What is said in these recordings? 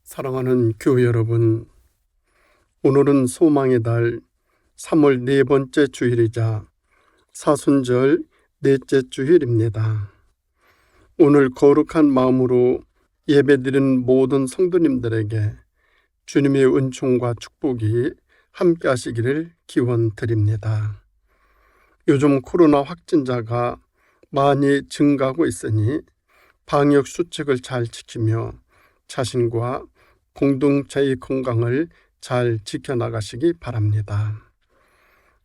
사랑하는 교회 여러분, 오늘은 소망의 달 3월 네 번째 주일이자 사순절 넷째 주일입니다. 오늘 거룩한 마음으로 예배드리는 모든 성도님들에게 주님의 은총과 축복이 함께 하시기를 기원드립니다. 요즘 코로나 확진자가 많이 증가하고 있으니 방역 수칙을 잘 지키며 자신과 공동체의 건강을 잘 지켜나가시기 바랍니다.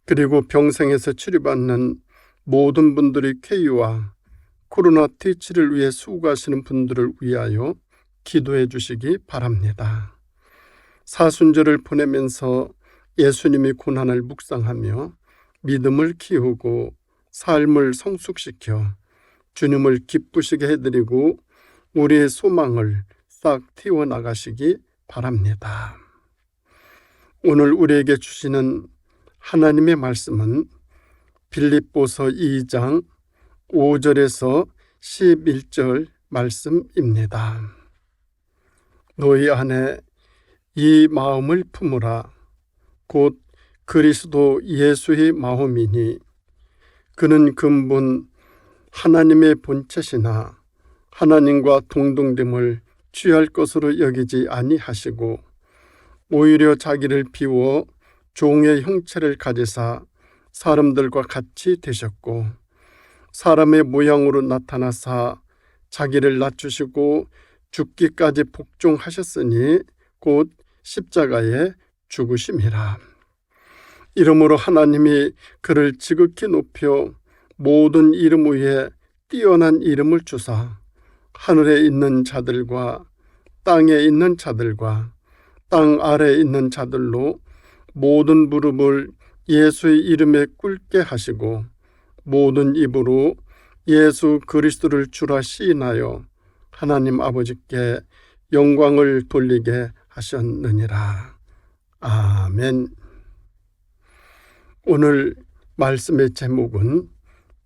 그리고 병상에서 치료받는 모든 분들의 쾌유와 코로나 퇴치를 위해 수고하시는 분들을 위하여 기도해 주시기 바랍니다. 사순절을 보내면서 예수님의 고난을 묵상하며 믿음을 키우고 삶을 성숙시켜 주님을 기쁘시게 해드리고 우리의 소망을 싹 틔워나가시기 바랍니다. 오늘 우리에게 주시는 하나님의 말씀은 빌립보서 2장 5절에서 11절 말씀입니다. 너희 안에 이 마음을 품으라. 곧 그리스도 예수의 마음이니 그는 근본 하나님의 본체시나 하나님과 동등됨을 취할 것으로 여기지 아니하시고 오히려 자기를 비워 종의 형체를 가지사 사람들과 같이 되셨고 사람의 모양으로 나타나사 자기를 낮추시고 죽기까지 복종하셨으니 곧 십자가에 죽으심이라. 이러므로 하나님이 그를 지극히 높여 모든 이름 위에 뛰어난 이름을 주사 하늘에 있는 자들과 땅에 있는 자들과 땅 아래에 있는 자들로 모든 무릎을 예수의 이름에 꿇게 하시고 모든 입으로 예수 그리스도를 주라 시인하여 하나님 아버지께 영광을 돌리게 하셨느니라. 아멘. 오늘 말씀의 제목은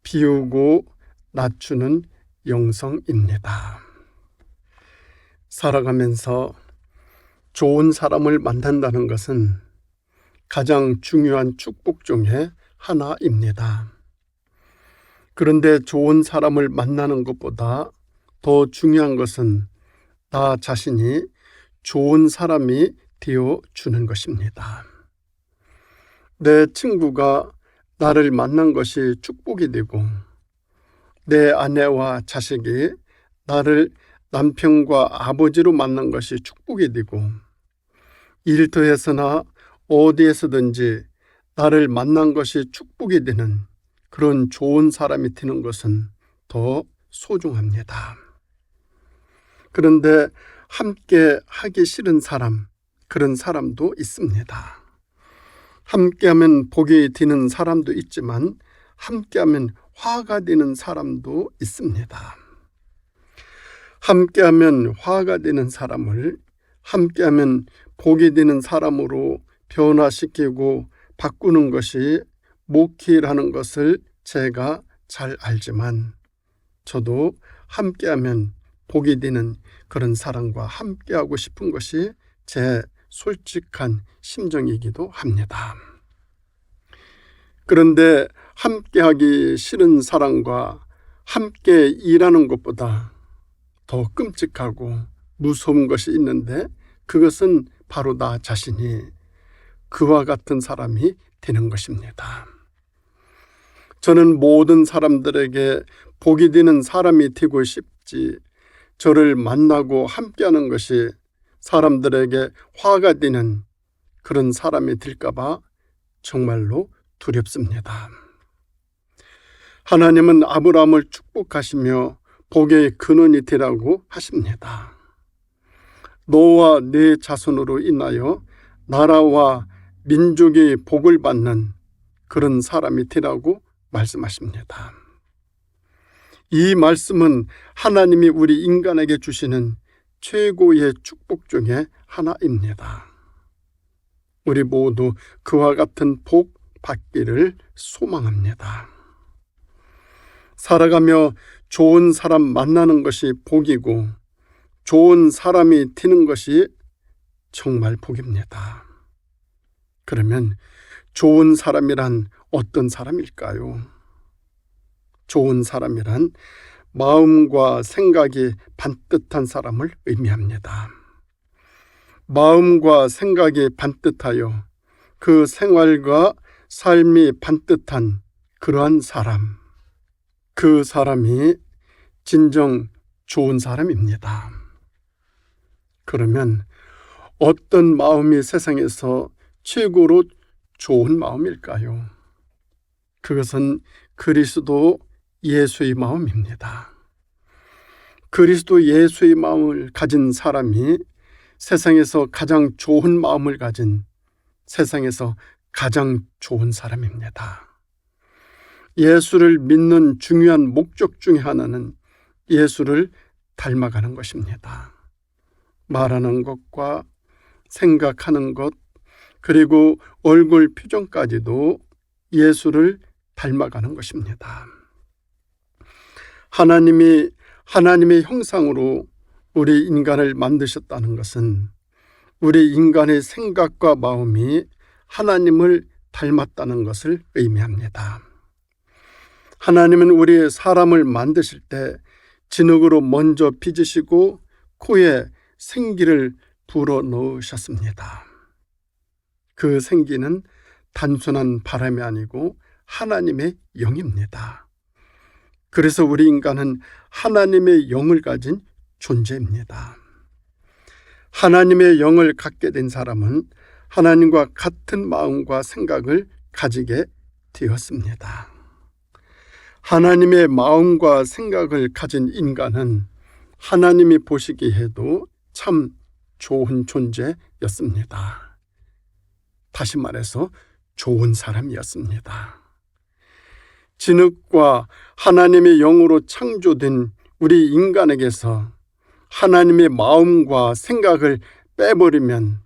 비우고 낮추는 영성입니다. 살아가면서 좋은 사람을 만난다는 것은 가장 중요한 축복 중에 하나입니다. 그런데 좋은 사람을 만나는 것보다 더 중요한 것은 나 자신이 좋은 사람이 되어주는 것입니다. 내 친구가 나를 만난 것이 축복이 되고 내 아내와 자식이 나를 남편과 아버지로 만난 것이 축복이 되고 일터에서나 어디에서든지 나를 만난 것이 축복이 되는 그런 좋은 사람이 되는 것은 더 소중합니다. 그런데 함께 하기 싫은 사람, 그런 사람도 있습니다. 함께하면 복이 되는 사람도 있지만 함께하면 화가 되는 사람도 있습니다. 함께하면 화가 되는 사람을 함께하면 복이 되는 사람으로 변화시키고 바꾸는 것이 목회라는 것을 제가 잘 알지만 저도 함께하면 복이 되는 그런 사람과 함께하고 싶은 것이 제 솔직한 심정이기도 합니다. 그런데 함께하기 싫은 사람과 함께 일하는 것보다 더 끔찍하고 무서운 것이 있는데 그것은 바로 나 자신이 그와 같은 사람이 되는 것입니다. 저는 모든 사람들에게 복이 되는 사람이 되고 싶지 저를 만나고 함께하는 것이 사람들에게 화가 되는 그런 사람이 될까 봐 정말로 두렵습니다. 하나님은 아브라함을 축복하시며 복의 근원이 되라고 하십니다. 너와 네 자손으로 인하여 나라와 민족이 복을 받는 그런 사람이 되라고 말씀하십니다. 이 말씀은 하나님이 우리 인간에게 주시는 최고의 축복 중에 하나입니다. 우리 모두 그와 같은 복 받기를 소망합니다. 살아가며 좋은 사람 만나는 것이 복이고 좋은 사람이 되는 것이 정말 복입니다. 그러면 좋은 사람이란 어떤 사람일까요? 좋은 사람이란 마음과 생각이 반듯한 사람을 의미합니다. 마음과 생각이 반듯하여 그 생활과 삶이 반듯한 그러한 사람, 그 사람이 진정 좋은 사람입니다. 그러면 어떤 마음이 세상에서 최고로 좋은 마음일까요? 그것은 그리스도 예수의 마음입니다. 그리스도 예수의 마음을 가진 사람이 세상에서 가장 좋은 마음을 가진 세상에서 가장 좋은 사람입니다. 예수를 믿는 중요한 목적 중에 하나는 예수를 닮아가는 것입니다. 말하는 것과 생각하는 것, 그리고 얼굴 표정까지도 예수를 닮아가는 것입니다. 하나님이 하나님의 형상으로 우리 인간을 만드셨다는 것은 우리 인간의 생각과 마음이 하나님을 닮았다는 것을 의미합니다. 하나님은 우리 사람을 만드실 때 진흙으로 먼저 빚으시고 코에 생기를 불어 넣으셨습니다. 그 생기는 단순한 바람이 아니고 하나님의 영입니다. 그래서 우리 인간은 하나님의 영을 가진 존재입니다. 하나님의 영을 갖게 된 사람은 하나님과 같은 마음과 생각을 가지게 되었습니다. 하나님의 마음과 생각을 가진 인간은 하나님이 보시기에도 참 좋은 존재였습니다. 다시 말해서 좋은 사람이었습니다. 진흙과 하나님의 영으로 창조된 우리 인간에게서 하나님의 마음과 생각을 빼버리면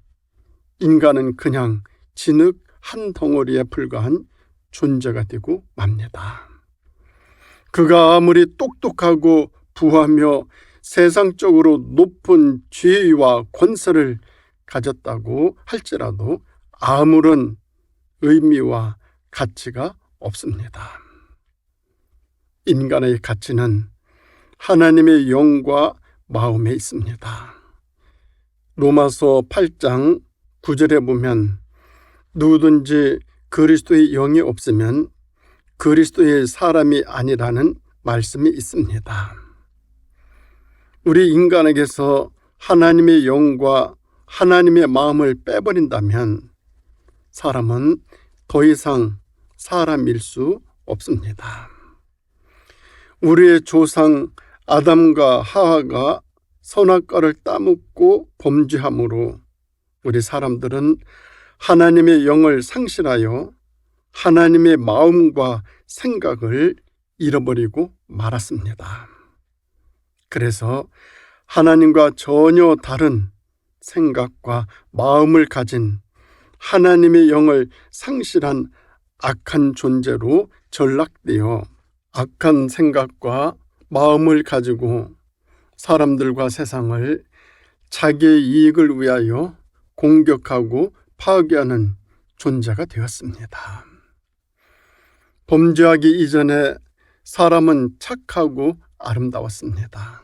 인간은 그냥 진흙 한 덩어리에 불과한 존재가 되고 맙니다. 그가 아무리 똑똑하고 부하며 세상적으로 높은 지위와 권세를 가졌다고 할지라도 아무런 의미와 가치가 없습니다. 인간의 가치는 하나님의 영과 마음에 있습니다. 로마서 8장 9절에 보면 누구든지 그리스도의 영이 없으면 그리스도의 사람이 아니라는 말씀이 있습니다. 우리 인간에게서 하나님의 영과 하나님의 마음을 빼버린다면 사람은 더 이상 사람일 수 없습니다. 우리의 조상 아담과 하와가 선악과를 따먹고 범죄함으로 우리 사람들은 하나님의 영을 상실하여 하나님의 마음과 생각을 잃어버리고 말았습니다. 그래서 하나님과 전혀 다른 생각과 마음을 가진 하나님의 영을 상실한 악한 존재로 전락되어 악한 생각과 마음을 가지고 사람들과 세상을 자기의 이익을 위하여 공격하고 파괴하는 존재가 되었습니다. 범죄하기 이전에 사람은 착하고 아름다웠습니다.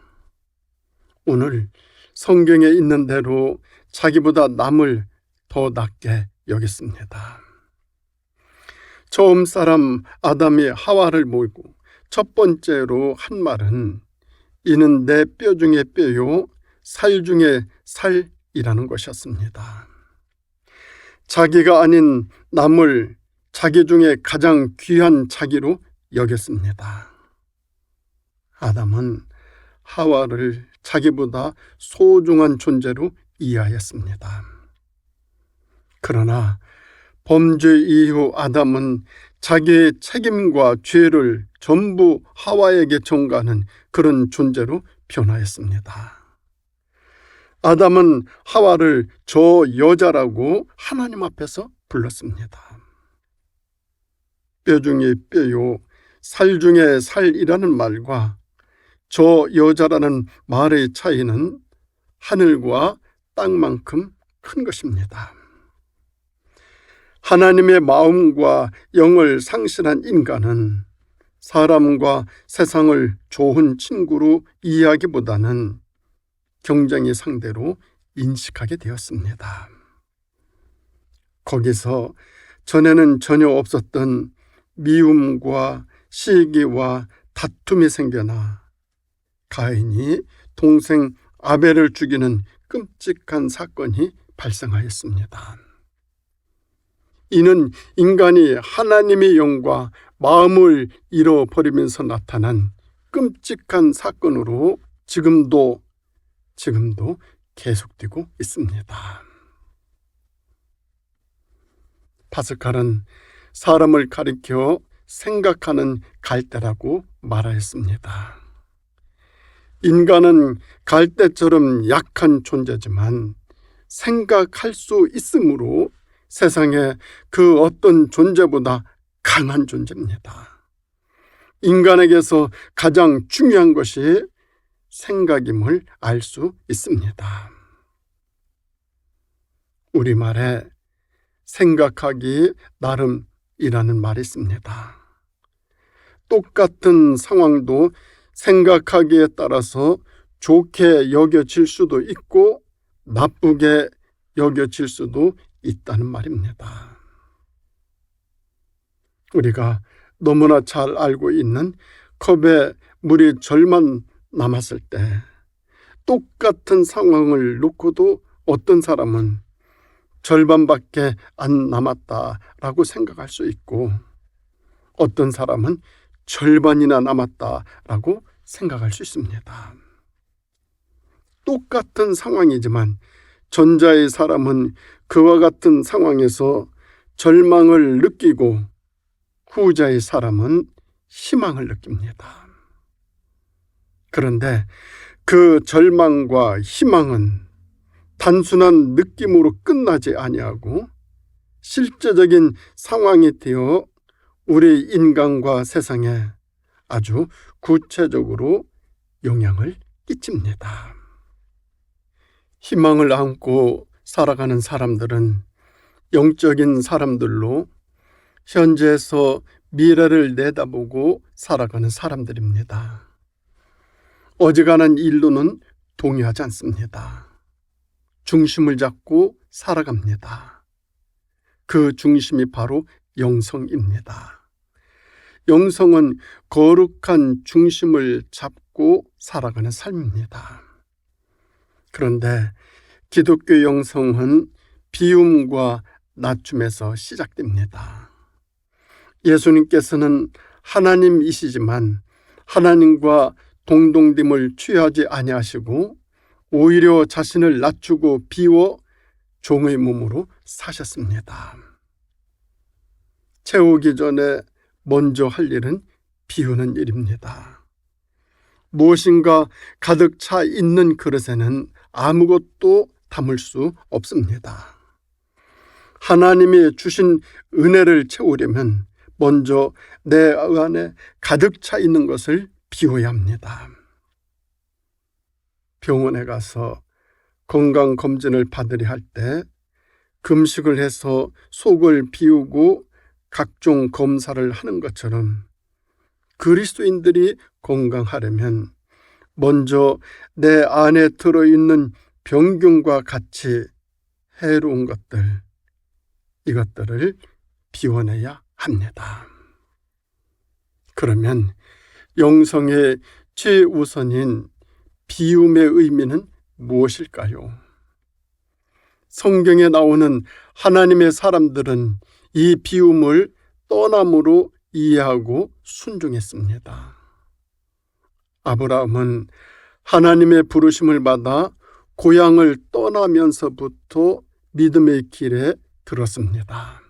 오늘 성경에 있는 대로 자기보다 남을 더 낮게 여겼습니다. 처음 사람 아담이 하와를 몰고 첫 번째로 한 말은 이는 내 뼈 중에 뼈요 살 중에 살이라는 것이었습니다. 자기가 아닌 남을 자기 중에 가장 귀한 자기로 여겼습니다. 아담은 하와를 자기보다 소중한 존재로 이해하였습니다. 그러나 범죄 이후 아담은 자기의 책임과 죄를 전부 하와에게 전가하는 그런 존재로 변화했습니다. 아담은 하와를 저 여자라고 하나님 앞에서 불렀습니다. 뼈 중에 뼈요 살 중에 살이라는 말과 저 여자라는 말의 차이는 하늘과 땅만큼 큰 것입니다. 하나님의 마음과 영을 상실한 인간은 사람과 세상을 좋은 친구로 이해하기보다는 경쟁의 상대로 인식하게 되었습니다. 거기서 전에는 전혀 없었던 미움과 시기와 다툼이 생겨나 가인이 동생 아벨을 죽이는 끔찍한 사건이 발생하였습니다. 이는 인간이 하나님의 영과 마음을 잃어버리면서 나타난 끔찍한 사건으로 지금도 계속되고 있습니다. 파스칼은 사람을 가리켜 생각하는 갈대라고 말하였습니다. 인간은 갈대처럼 약한 존재지만 생각할 수 있으므로 세상에 그 어떤 존재보다 강한 존재입니다. 인간에게서 가장 중요한 것이 생각임을 알 수 있습니다. 우리말에 생각하기 나름이라는 말이 있습니다. 똑같은 상황도 생각하기에 따라서 좋게 여겨질 수도 있고 나쁘게 여겨질 수도 있다는 말입니다. 우리가 너무나 잘 알고 있는 컵에 물이 절만 남았을 때 똑같은 상황을 놓고도 어떤 사람은 절반밖에 안 남았다라고 생각할 수 있고 어떤 사람은 절반이나 남았다라고 생각할 수 있습니다. 똑같은 상황이지만 전자의 사람은 그와 같은 상황에서 절망을 느끼고 후자의 사람은 희망을 느낍니다. 그런데 그 절망과 희망은 단순한 느낌으로 끝나지 아니하고 실제적인 상황이 되어 우리 인간과 세상에 아주 구체적으로 영향을 끼칩니다. 희망을 안고 살아가는 사람들은 영적인 사람들로 현재에서 미래를 내다보고 살아가는 사람들입니다. 어지간한 일로는 동의하지 않습니다. 중심을 잡고 살아갑니다. 그 중심이 바로 영성입니다. 영성은 거룩한 중심을 잡고 살아가는 삶입니다. 그런데 기독교 영성은 비움과 낮춤에서 시작됩니다. 예수님께서는 하나님이시지만 하나님과 동등됨을 취하지 아니하시고 오히려 자신을 낮추고 비워 종의 몸으로 사셨습니다. 채우기 전에 먼저 할 일은 비우는 일입니다. 무엇인가 가득 차 있는 그릇에는 아무것도 담을 수 없습니다. 하나님이 주신 은혜를 채우려면 먼저 내 안에 가득 차 있는 것을 비워야 합니다. 병원에 가서 건강검진을 받으려 할 때 금식을 해서 속을 비우고 각종 검사를 하는 것처럼 그리스도인들이 건강하려면 먼저 내 안에 들어있는 병균과 같이 해로운 것들, 이것들을 비워내야 합니다. 그러면 영성의 최우선인 비움의 의미는 무엇일까요? 성경에 나오는 하나님의 사람들은 이 비움을 떠남으로 이해하고 순종했습니다. 아브라함은 하나님의 부르심을 받아 고향을 떠나면서부터 믿음의 길에 들었습니다.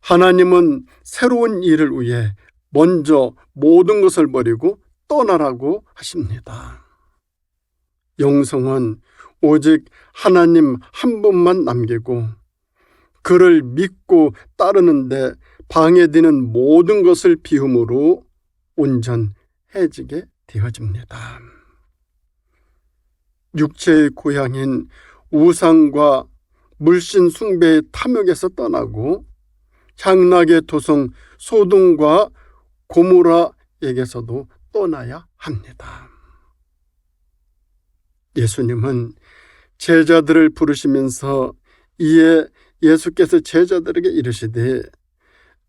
하나님은 새로운 일을 위해 먼저 모든 것을 버리고 떠나라고 하십니다. 영성은 오직 하나님 한 분만 남기고 그를 믿고 따르는데 방해되는 모든 것을 비움으로 온전해지게 되어집니다. 육체의 고향인 우상과 물신 숭배의 탐욕에서 떠나고 향락의 도성 소돔과 고모라에게서도 떠나야 합니다. 예수님은 제자들을 부르시면서 이에 예수께서 제자들에게 이르시되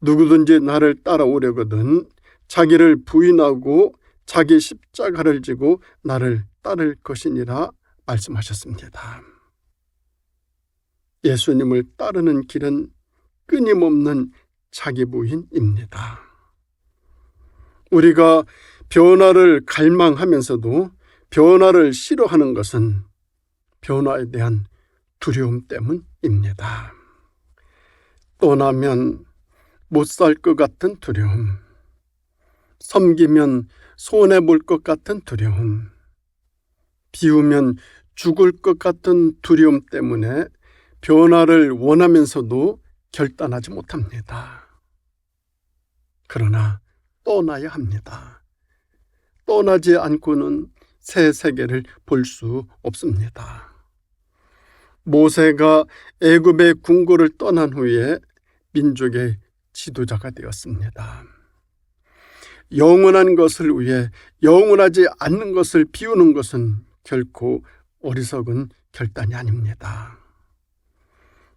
누구든지 나를 따라오려거든 자기를 부인하고 자기 십자가를 지고 나를 따를 것이니라 말씀하셨습니다. 예수님을 따르는 길은 끊임없는 자기 부인입니다. 우리가 변화를 갈망하면서도 변화를 싫어하는 것은 변화에 대한 두려움 때문입니다. 떠나면 못 살 것 같은 두려움, 섬기면 손해볼 것 같은 두려움, 비우면 죽을 것 같은 두려움 때문에 변화를 원하면서도 결단하지 못합니다. 그러나 떠나야 합니다. 떠나지 않고는 새 세계를 볼 수 없습니다. 모세가 애굽의 궁궐을 떠난 후에 민족의 지도자가 되었습니다. 영원한 것을 위해 영원하지 않는 것을 비우는 것은 결코 어리석은 결단이 아닙니다.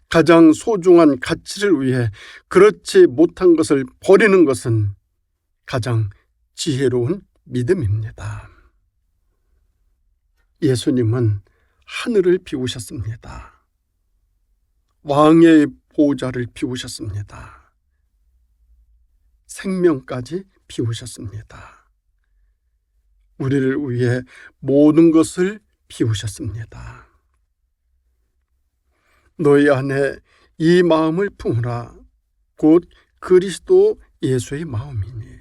가장 소중한 가치를 위해 그렇지 못한 것을 버리는 것은 가장 지혜로운 믿음입니다. 예수님은 하늘을 비우셨습니다. 왕의 보좌를 비우셨습니다. 생명까지 비우셨습니다. 우리를 위해 모든 것을 비우셨습니다. 너희 안에 이 마음을 품으라. 곧 그리스도 예수의 마음이니.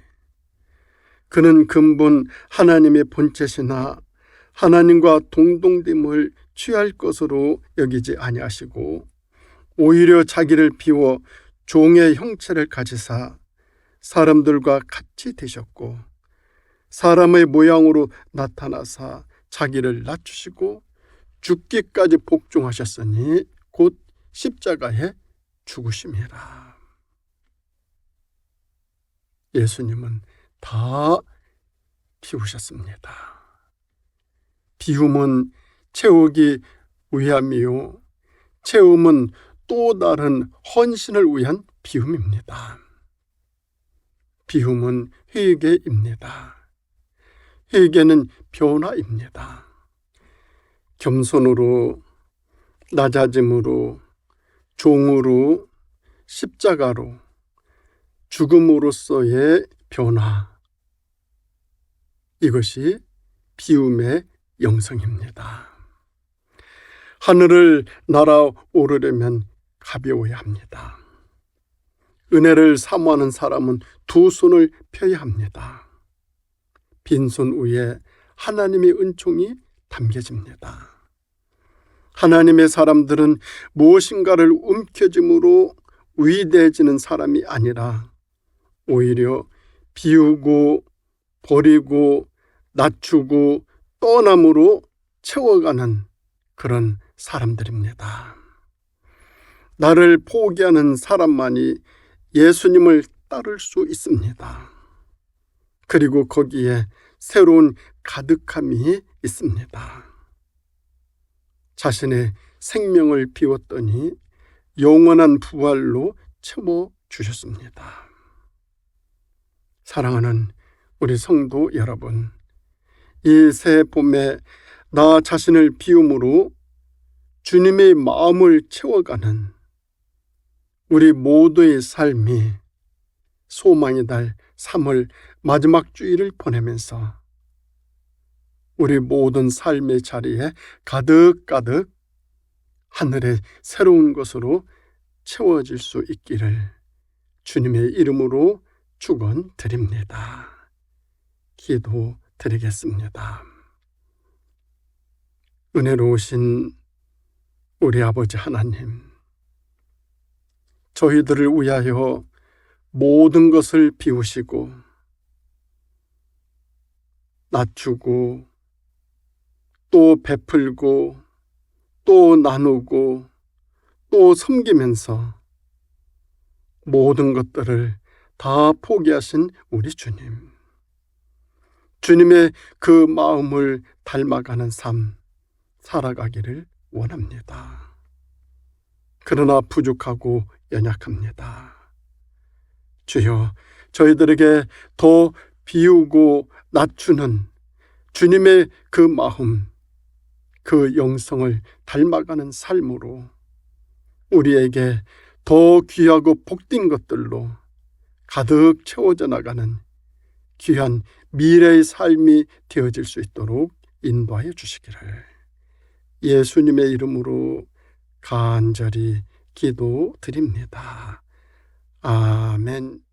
그는 근본 하나님의 본체시나 하나님과 동등됨을 취할 것으로 여기지 아니하시고 오히려 자기를 비워 종의 형체를 가지사 사람들과 같이 되셨고 사람의 모양으로 나타나사 자기를 낮추시고 죽기까지 복종하셨으니 곧 십자가에 죽으심이라. 예수님은 다 비우셨습니다. 비움은 채우기 위함이요 채움은 또 다른 헌신을 위한 비움입니다. 비움은 회개입니다. 회개는 변화입니다. 겸손으로, 낮아짐으로, 종으로, 십자가로, 죽음으로써의 변화. 이것이 비움의 영성입니다. 하늘을 날아오르려면 가벼워야 합니다. 은혜를 사모하는 사람은 두 손을 펴야 합니다. 빈손 위에 하나님의 은총이 담겨집니다. 하나님의 사람들은 무엇인가를 움켜짐으로 위대해지는 사람이 아니라 오히려 비우고 버리고 낮추고 떠남으로 채워가는 그런 사람들입니다. 나를 포기하는 사람만이 예수님을 따를 수 있습니다. 그리고 거기에 새로운 가득함이 있습니다. 자신의 생명을 비웠더니 영원한 부활로 채워주셨습니다. 사랑하는 우리 성도 여러분, 이 새 봄에 나 자신을 비움으로 주님의 마음을 채워가는 우리 모두의 삶이 소망의 달 3월 마지막 주일을 보내면서 우리 모든 삶의 자리에 가득가득 하늘의 새로운 것으로 채워질 수 있기를 주님의 이름으로 축원드립니다. 기도드리겠습니다. 은혜로우신 우리 아버지 하나님, 저희들을 위하여 모든 것을 비우시고 낮추고 또 베풀고 또 나누고 또 섬기면서 모든 것들을 다 포기하신 우리 주님. 주님의 그 마음을 닮아가는 삶 살아가기를 원합니다. 그러나 부족하고 연약합니다. 주여, 저희들에게 더 비우고 낮추는 주님의 그 마음, 그 영성을 닮아가는 삶으로 우리에게 더 귀하고 복된 것들로 가득 채워져 나가는 귀한 미래의 삶이 되어질 수 있도록 인도하여 주시기를 예수님의 이름으로 간절히 기도드립니다. 아멘.